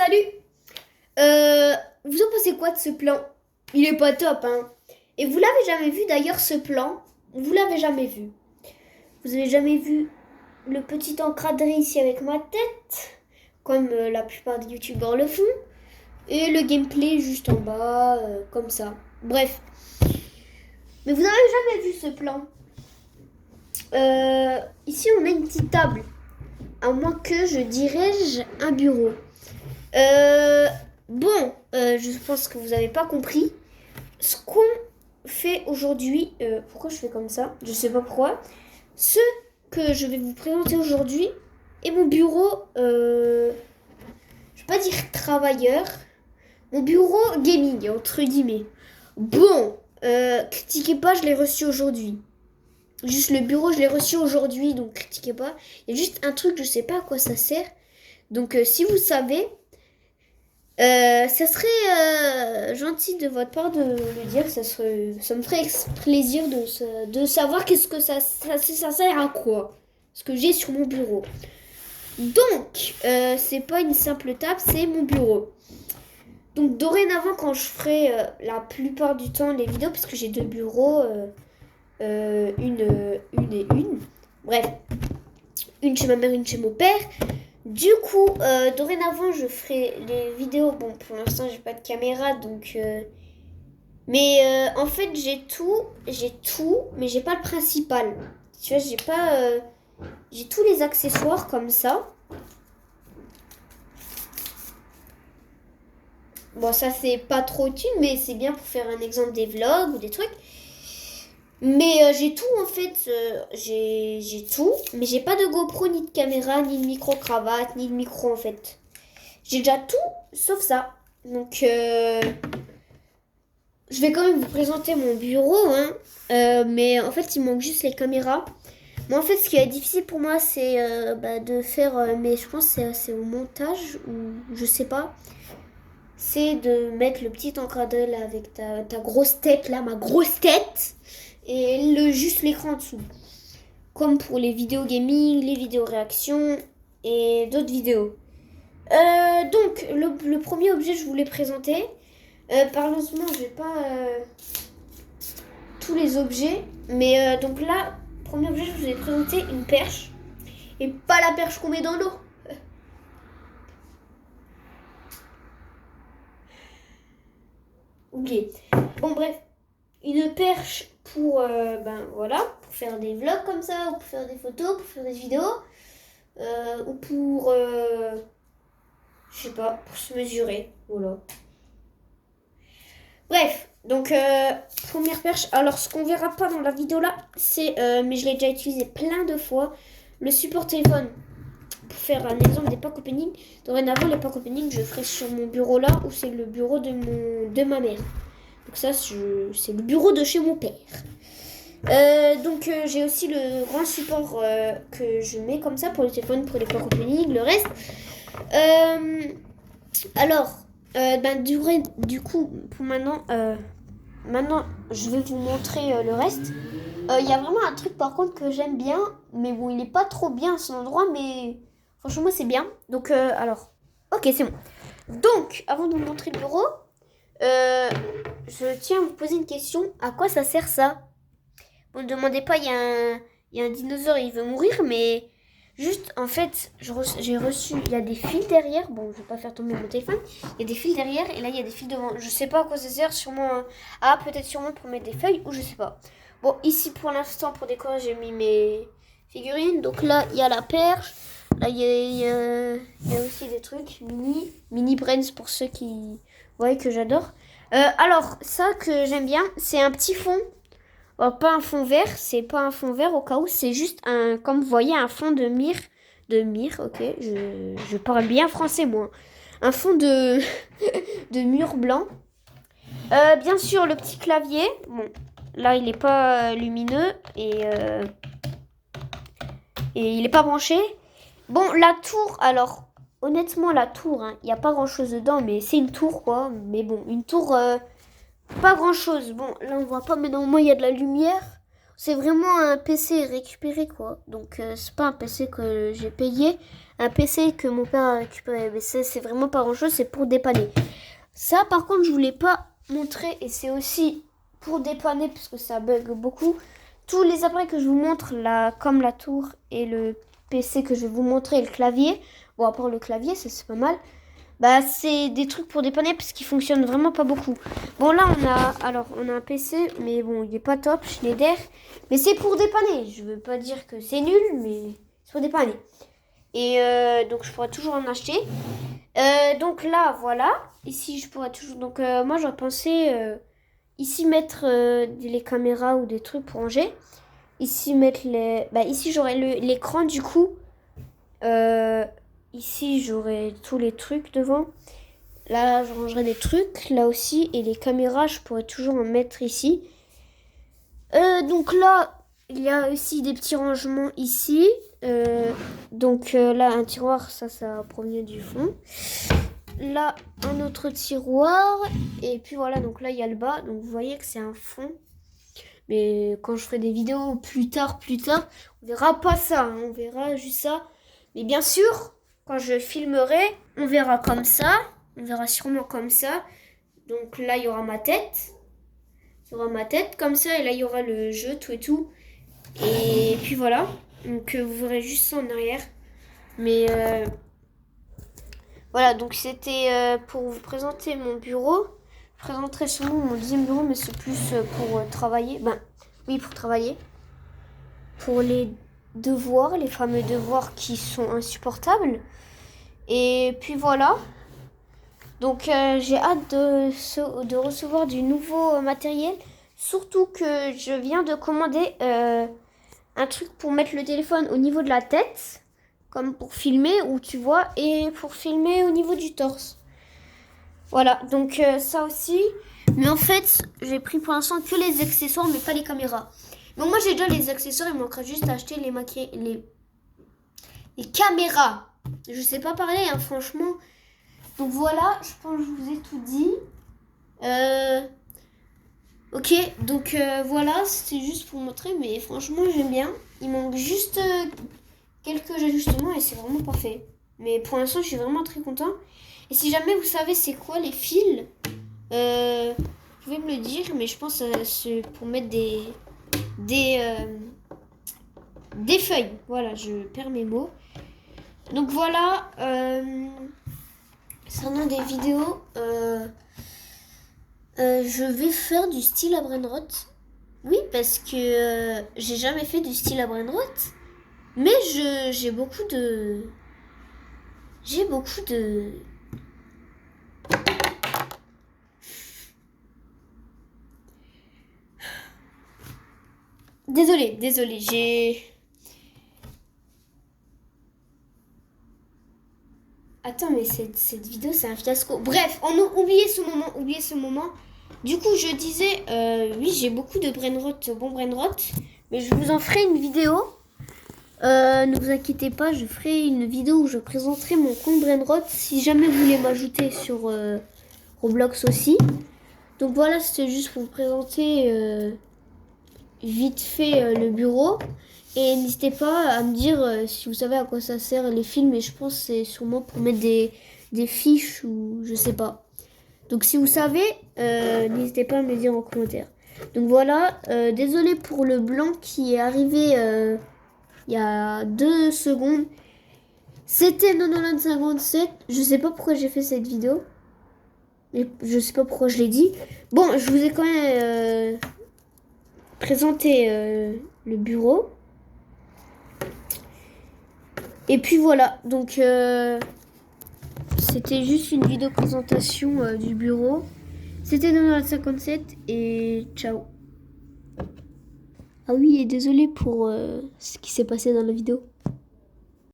Salut. Vous en pensez quoi de ce plan? Il est pas top, hein. Et vous l'avez jamais vu d'ailleurs ce plan? Vous l'avez jamais vu? Vous avez jamais vu le petit encadré ici avec ma tête? Comme la plupart des youtubeurs le font. Et le gameplay juste en bas, comme ça. Bref. Mais vous n'avez jamais vu ce plan. Ici on a une petite table. À moins que je dirige un bureau. Je pense que vous n'avez pas compris. Ce qu'on fait aujourd'hui, pourquoi je fais comme ça? Je sais pas pourquoi. Ce que je vais vous présenter aujourd'hui est mon bureau, je vais pas dire travailleur, mon bureau gaming, entre guillemets. Critiquez pas, je l'ai reçu aujourd'hui. Juste le bureau, je l'ai reçu aujourd'hui, donc critiquez pas. Il y a juste un truc, je sais pas à quoi ça sert. Donc si vous savez, ça serait gentil de votre part de le dire. Ça me ferait plaisir de savoir qu'est-ce que ça sert à quoi. Ce que j'ai sur mon bureau. Donc, c'est pas une simple table, c'est mon bureau. Donc, dorénavant, quand je ferai la plupart du temps les vidéos, parce que j'ai deux bureaux, une et une. Bref, une chez ma mère, une chez mon père. Du coup, dorénavant, je ferai les vidéos. Bon, pour l'instant, j'ai pas de caméra, donc... en fait, j'ai tout, mais j'ai pas le principal. Tu vois, j'ai pas... j'ai tous les accessoires comme ça. Bon, ça, c'est pas trop utile, mais c'est bien pour faire un exemple des vlogs ou des trucs. Mais j'ai tout en fait, j'ai tout, mais j'ai pas de GoPro, ni de caméra, ni de micro-cravate, ni de micro en fait. J'ai déjà tout, sauf ça. Donc je vais quand même vous présenter mon bureau, hein. Mais en fait il manque juste les caméras. Moi en fait ce qui est difficile pour moi c'est de faire, mais je pense que c'est au montage, ou je sais pas. C'est de mettre le petit encadré là avec ta grosse tête là, ma grosse tête. Et juste l'écran en dessous. Comme pour les vidéos gaming, les vidéos réactions et d'autres vidéos. Donc, le premier objet que je voulais présenter. Malheureusement, je n'ai pas tous les objets. Mais donc là, premier objet, je vous ai présenté une perche. Et pas la perche qu'on met dans l'eau. Ok. Bon, bref. Une perche pour pour faire des vlogs comme ça, ou pour faire des photos, pour faire des vidéos, ou pour je sais pas, pour se mesurer. Voilà. Bref, donc première perche. Alors ce qu'on verra pas dans la vidéo là, c'est mais je l'ai déjà utilisé plein de fois, le support téléphone. Pour faire un exemple des packs opening. Dorénavant les packs opening je ferai sur mon bureau là, où c'est le bureau de ma mère. Donc ça, c'est le bureau de chez mon père. J'ai aussi le grand support que je mets comme ça pour le téléphone, pour les pack opening, le reste. Du coup, pour maintenant, je vais vous montrer le reste. Il y a vraiment un truc par contre que j'aime bien, mais bon, il n'est pas trop bien à son endroit, mais franchement, c'est bien. Donc, ok, c'est bon. Donc, avant de vous montrer le bureau, je tiens à vous poser une question. À quoi ça sert ça? Bon, ne demandez pas, il y a un dinosaure et il veut mourir, mais juste, en fait, j'ai reçu, il y a des fils derrière. Bon, je vais pas faire tomber mon téléphone. Il y a des fils derrière et là, il y a des fils devant. Je sais pas à quoi ça sert, sûrement... peut-être sûrement pour mettre des feuilles ou je sais pas. Bon, ici, pour l'instant, pour décorer, j'ai mis mes figurines. Donc là, il y a la perche. Là, il y a aussi des trucs mini brains pour ceux qui... Ouais, que j'adore. Alors, ça que j'aime bien, c'est un petit fond. Pas un fond vert, c'est pas un fond vert au cas où, c'est juste comme vous voyez, un fond de mire. De mire, ok, je parle bien français moi. Un fond de, de mur blanc. Bien sûr, le petit clavier. Bon, là, il est pas lumineux et il est pas branché. Bon, la tour, alors... Honnêtement, la tour, il n'y a pas grand-chose dedans, mais c'est une tour, quoi. Mais bon, une tour, pas grand-chose. Bon, là, on voit pas, mais normalement, il y a de la lumière. C'est vraiment un PC récupéré, quoi. Donc, c'est pas un PC que j'ai payé. Un PC que mon père a récupéré. Mais c'est vraiment pas grand-chose, c'est pour dépanner. Ça, par contre, je voulais pas montrer. Et c'est aussi pour dépanner, parce que ça bug beaucoup. Tous les appareils que je vous montre, là, comme la tour et le PC que je vais vous montrer, et le clavier. Bon, à part le clavier, ça c'est pas mal. Bah, c'est des trucs pour dépanner parce qu'ils fonctionnent vraiment pas beaucoup. Bon, là, on a un PC, mais bon, il est pas top, Schneider. Mais c'est pour dépanner. Je veux pas dire que c'est nul, mais c'est pour dépanner. Et donc, je pourrais toujours en acheter. Donc là, voilà. Ici, je pourrais toujours... Donc, moi, j'aurais pensé ici mettre les caméras ou des trucs pour ranger. Ici, mettre les... Bah, ici, j'aurais l'écran, du coup. Ici, j'aurai tous les trucs devant. Là, je rangerai des trucs. Là aussi. Et les caméras, je pourrais toujours en mettre ici. Donc là, il y a aussi des petits rangements ici. Donc là, un tiroir, ça provient du fond. Là, un autre tiroir. Et puis voilà, donc là, il y a le bas. Donc vous voyez que c'est un fond. Mais quand je ferai des vidéos plus tard, on verra pas ça. Hein, on verra juste ça. Mais bien sûr, quand je filmerai, on verra comme ça. On verra sûrement comme ça. Donc là, il y aura ma tête. Il y aura ma tête comme ça. Et là, il y aura le jeu, tout et tout. Et puis voilà. Donc vous verrez juste ça en arrière. Mais voilà, donc c'était pour vous présenter mon bureau. Je présenterai sûrement mon deuxième bureau, mais c'est plus pour travailler. Ben oui, pour travailler. Pour les devoirs, les fameux devoirs qui sont insupportables. Et puis voilà. Donc j'ai hâte de recevoir du nouveau matériel. Surtout que je viens de commander un truc pour mettre le téléphone au niveau de la tête. Comme pour filmer, où tu vois, et pour filmer au niveau du torse. Voilà, donc ça aussi. Mais en fait, j'ai pris pour l'instant que les accessoires, mais pas les caméras. Donc moi j'ai déjà les accessoires, il me manquerait juste à acheter les caméras. Je sais pas parler, hein, franchement. Donc voilà, je pense que je vous ai tout dit. Ok, donc voilà, c'était juste pour montrer, mais franchement j'aime bien. Il manque juste quelques ajustements et c'est vraiment parfait. Mais pour l'instant je suis vraiment très content. Et si jamais vous savez c'est quoi les fils, vous pouvez me le dire, mais je pense que c'est pour mettre des feuilles. Voilà, je perds mes mots. Donc voilà, concernant des vidéos, je vais faire du style à Brainrot. Oui, parce que j'ai jamais fait du style à Brainrot. Mais j'ai beaucoup de... Désolée, j'ai... Attends, mais cette vidéo, c'est un fiasco. Bref, oubliez ce moment. Du coup, je disais, oui, j'ai beaucoup de brainrot, bon brainrot, mais je vous en ferai une vidéo. Ne vous inquiétez pas, je ferai une vidéo où je présenterai mon compte brainrot si jamais vous voulez m'ajouter sur Roblox aussi. Donc voilà, c'était juste pour vous présenter vite fait le bureau. Et n'hésitez pas à me dire si vous savez à quoi ça sert les films. Et je pense que c'est sûrement pour mettre des fiches ou je sais pas. Donc si vous savez, n'hésitez pas à me le dire en commentaire. Donc voilà, désolé pour le blanc qui est arrivé il y a 2 secondes. C'était 9957. Je sais pas pourquoi j'ai fait cette vidéo. Et je sais pas pourquoi je l'ai dit. Bon, je vous ai quand même présenté le bureau. Et puis voilà, donc c'était juste une vidéo présentation du bureau. C'était 9957 et ciao. Ah oui, et désolé pour ce qui s'est passé dans la vidéo.